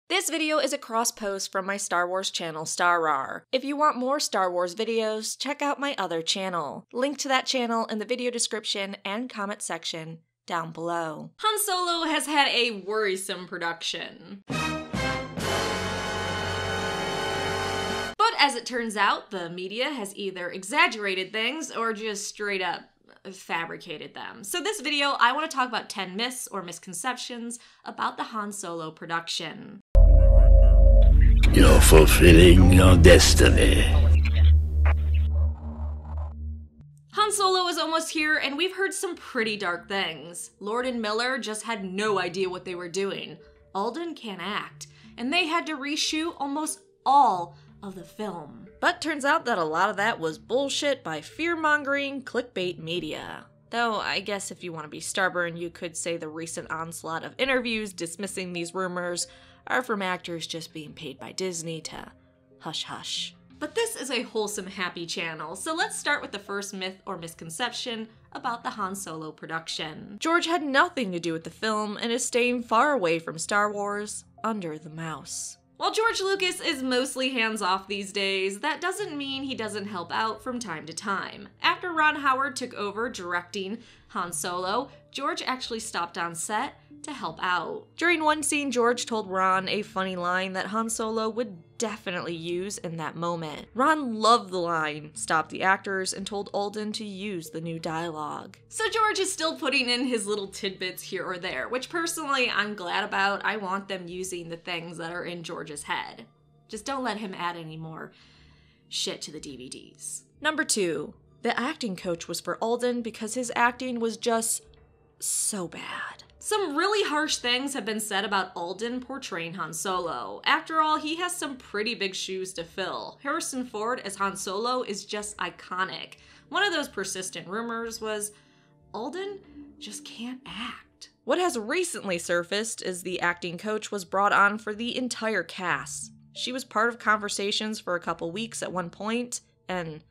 This video is a cross-post from my Star Wars channel, StarRar. If you want more Star Wars videos, check out my other channel. Link to that channel in the video description and comment section down below. Han Solo has had a worrisome production. But as it turns out, the media has either exaggerated things or just straight up fabricated them. So this video, I want to talk about 10 myths or misconceptions about the Han Solo production. You're fulfilling your destiny. Han Solo is almost here, and we've heard some pretty dark things. Lord and Miller just had no idea what they were doing. Alden can't act, and they had to reshoot almost all of the film. But turns out that a lot of that was bullshit by fear-mongering clickbait media. Though, I guess if you want to be stubborn, you could say the recent onslaught of interviews dismissing these rumors are from actors just being paid by Disney to hush-hush. But this is a wholesome, happy channel, so let's start with the first myth or misconception about the Han Solo production. George had nothing to do with the film and is staying far away from Star Wars under the mouse. While George Lucas is mostly hands-off these days, that doesn't mean he doesn't help out from time to time. After Ron Howard took over directing Han Solo, George actually stopped on set to help out. During one scene, George told Ron a funny line that Han Solo would definitely use in that moment. Ron loved the line, stopped the actors, and told Alden to use the new dialogue. So George is still putting in his little tidbits here or there, which personally I'm glad about. I want them using the things that are in George's head. Just don't let him add any more shit to the DVDs. Number 2. The acting coach was for Alden because his acting was just so bad. Some really harsh things have been said about Alden portraying Han Solo. After all, he has some pretty big shoes to fill. Harrison Ford as Han Solo is just iconic. One of those persistent rumors was Alden just can't act. What has recently surfaced is the acting coach was brought on for the entire cast. She was part of conversations for a couple weeks at one point, and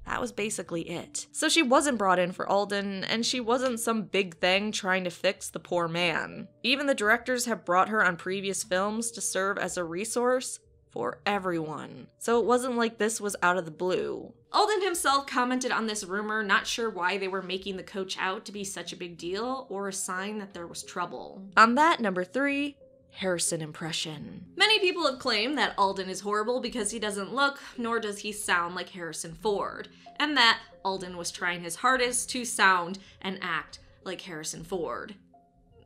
that was basically it. So she wasn't brought in for Alden, and she wasn't some big thing trying to fix the poor man. Even the directors have brought her on previous films to serve as a resource for everyone. So it wasn't like this was out of the blue. Alden himself commented on this rumor, not sure why they were making the coach out to be such a big deal or a sign that there was trouble. On that, number 3, Harrison impression. Many people have claimed that Alden is horrible because he doesn't look, nor does he sound like Harrison Ford, and that Alden was trying his hardest to sound and act like Harrison Ford.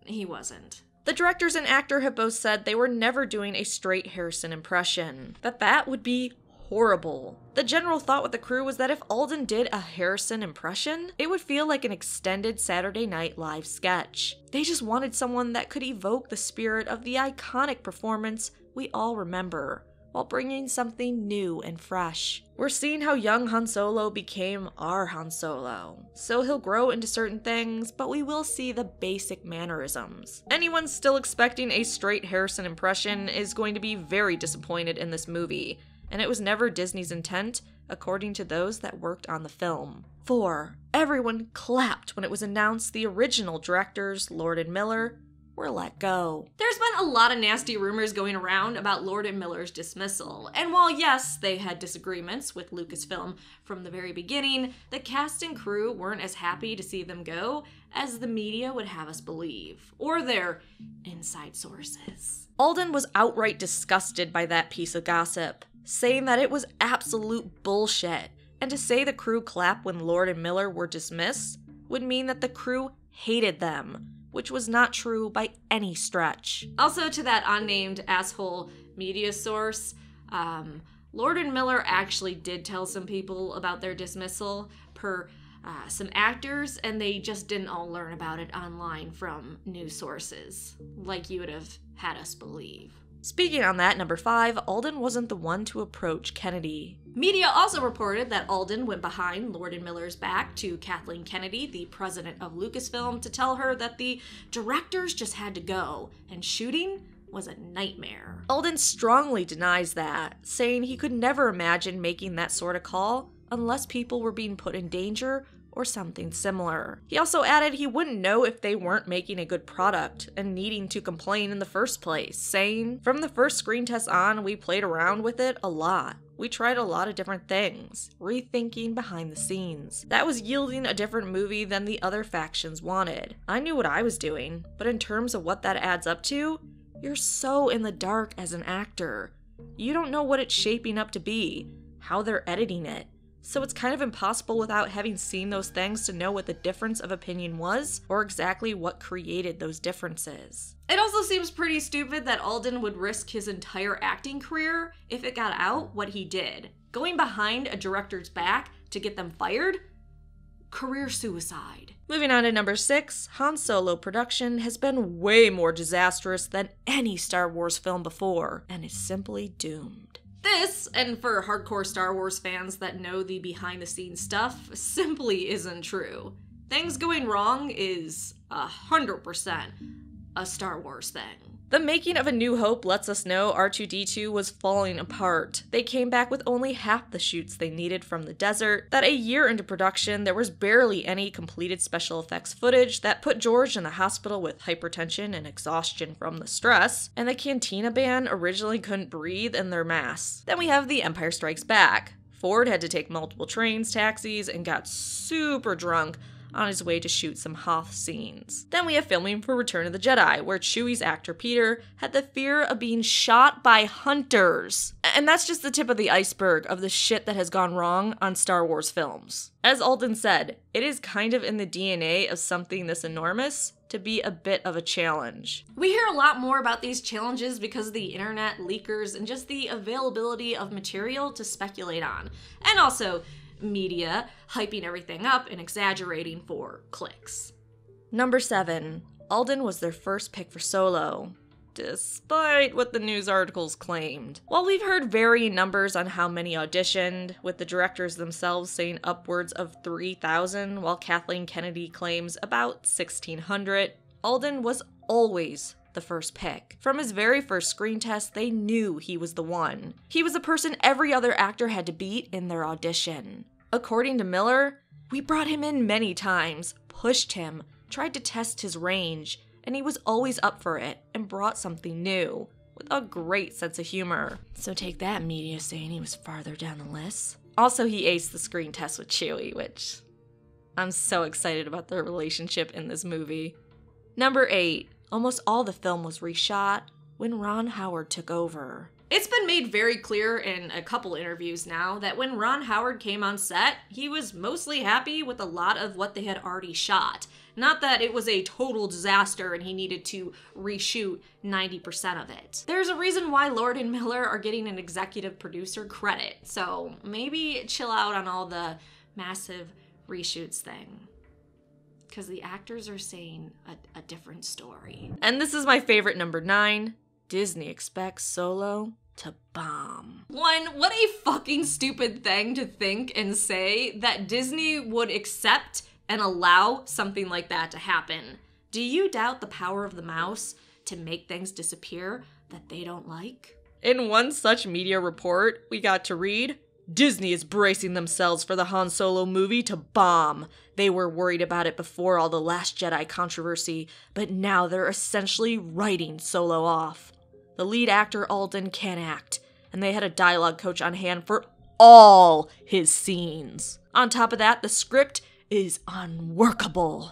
He wasn't. The directors and actor have both said they were never doing a straight Harrison impression, that would be horrible. The general thought with the crew was that if Alden did a Harrison impression, it would feel like an extended Saturday Night Live sketch. They just wanted someone that could evoke the spirit of the iconic performance we all remember, while bringing something new and fresh. We're seeing how young Han Solo became our Han Solo. So he'll grow into certain things, but we will see the basic mannerisms. Anyone still expecting a straight Harrison impression is going to be very disappointed in this movie, and it was never Disney's intent, according to those that worked on the film. 4. Everyone clapped when it was announced the original directors, Lord and Miller, were let go. There's been a lot of nasty rumors going around about Lord and Miller's dismissal, and while yes, they had disagreements with Lucasfilm from the very beginning, the cast and crew weren't as happy to see them go as the media would have us believe, or their inside sources. Alden was outright disgusted by that piece of gossip, saying that it was absolute bullshit, and to say the crew clapped when Lord and Miller were dismissed would mean that the crew hated them, which was not true by any stretch. Also, to that unnamed asshole media source, Lord and Miller actually did tell some people about their dismissal per some actors, and they just didn't all learn about it online from news sources, like you would have had us believe. Speaking on that, number 5, Alden wasn't the one to approach Kennedy. Media also reported that Alden went behind Lord and Miller's back to Kathleen Kennedy, the president of Lucasfilm, to tell her that the directors just had to go, and shooting was a nightmare. Alden strongly denies that, saying he could never imagine making that sort of call unless people were being put in danger or something similar. He also added he wouldn't know if they weren't making a good product and needing to complain in the first place, saying, "From the first screen test on, we played around with it a lot. We tried a lot of different things, rethinking behind the scenes. That was yielding a different movie than the other factions wanted. I knew what I was doing, but in terms of what that adds up to, you're so in the dark as an actor. You don't know what it's shaping up to be, how they're editing it. So it's kind of impossible without having seen those things to know what the difference of opinion was, or exactly what created those differences." It also seems pretty stupid that Alden would risk his entire acting career if it got out what he did. Going behind a director's back to get them fired? Career suicide. Moving on to number 6, Han Solo production has been way more disastrous than any Star Wars film before, and is simply doomed. This, and for hardcore Star Wars fans that know the behind-the-scenes stuff, simply isn't true. Things going wrong is 100% a Star Wars thing. The making of A New Hope lets us know R2-D2 was falling apart. They came back with only half the shoots they needed from the desert, that a year into production there was barely any completed special effects footage, that put George in the hospital with hypertension and exhaustion from the stress, and the Cantina Band originally couldn't breathe in their masks. Then we have The Empire Strikes Back. Ford had to take multiple trains, taxis, and got super drunk on his way to shoot some Hoth scenes. Then we have filming for Return of the Jedi, where Chewie's actor Peter had the fear of being shot by hunters. And that's just the tip of the iceberg of the shit that has gone wrong on Star Wars films. As Alden said, it is kind of in the DNA of something this enormous to be a bit of a challenge. We hear a lot more about these challenges because of the internet, leakers, and just the availability of material to speculate on. And also, media hyping everything up and exaggerating for clicks. Number 7. Alden was their first pick for Solo, despite what the news articles claimed. While we've heard varying numbers on how many auditioned, with the directors themselves saying upwards of 3,000, while Kathleen Kennedy claims about 1,600, Alden was always the first pick. From his very first screen test, they knew he was the one. He was the person every other actor had to beat in their audition. According to Miller, "We brought him in many times, pushed him, tried to test his range, and he was always up for it and brought something new, with a great sense of humor." So take that, media saying he was farther down the list. Also, he aced the screen test with Chewie, which I'm so excited about their relationship in this movie. Number 8. Almost all the film was reshot when Ron Howard took over. It's been made very clear in a couple interviews now that when Ron Howard came on set, he was mostly happy with a lot of what they had already shot. Not that it was a total disaster and he needed to reshoot 90% of it. There's a reason why Lord and Miller are getting an executive producer credit, so maybe chill out on all the massive reshoots thing, because the actors are saying a different story. And this is my favorite, number 9. Disney expects Solo to bomb. One, what a fucking stupid thing to think and say that Disney would accept and allow something like that to happen. Do you doubt the power of the mouse to make things disappear that they don't like? In one such media report, we got to read, "Disney is bracing themselves for the Han Solo movie to bomb. They were worried about it before all the Last Jedi controversy, but now they're essentially writing Solo off. The lead actor, Alden, can't act, and they had a dialogue coach on hand for all his scenes. On top of that, the script is unworkable.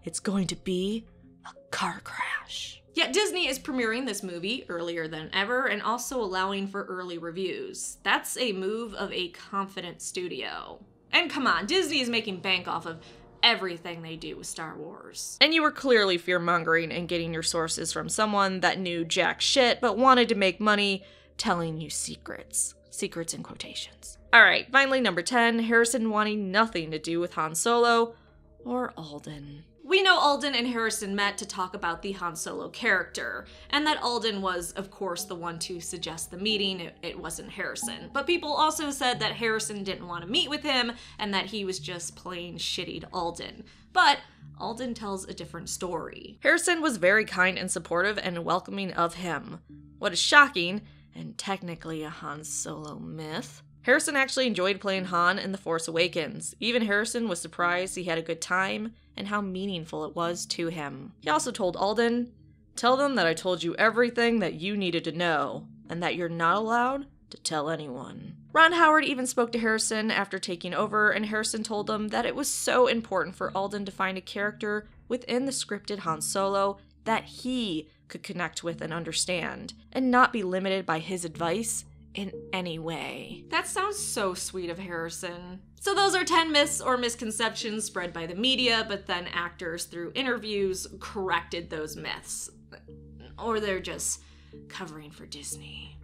It's going to be a car crash." Yet Disney is premiering this movie earlier than ever and also allowing for early reviews. That's a move of a confident studio. And come on, Disney is making bank off of everything they do with Star Wars. And you were clearly fear-mongering and getting your sources from someone that knew jack shit but wanted to make money telling you secrets. Secrets in quotations. Alright, finally number 10, Harrison wanting nothing to do with Han Solo or Alden. We know Alden and Harrison met to talk about the Han Solo character, and that Alden was, of course, the one to suggest the meeting. It wasn't Harrison. But people also said that Harrison didn't want to meet with him, and that he was just plain shitty to Alden. But Alden tells a different story. Harrison was very kind and supportive and welcoming of him. What is shocking, and technically a Han Solo myth, Harrison actually enjoyed playing Han in The Force Awakens. Even Harrison was surprised he had a good time and how meaningful it was to him. He also told Alden, "Tell them that I told you everything that you needed to know, and that you're not allowed to tell anyone." Ron Howard even spoke to Harrison after taking over, and Harrison told him that it was so important for Alden to find a character within the scripted Han Solo that he could connect with and understand, and not be limited by his advice in any way. That sounds so sweet of Harrison. So those are 10 myths or misconceptions spread by the media, but then actors through interviews corrected those myths. Or they're just covering for Disney.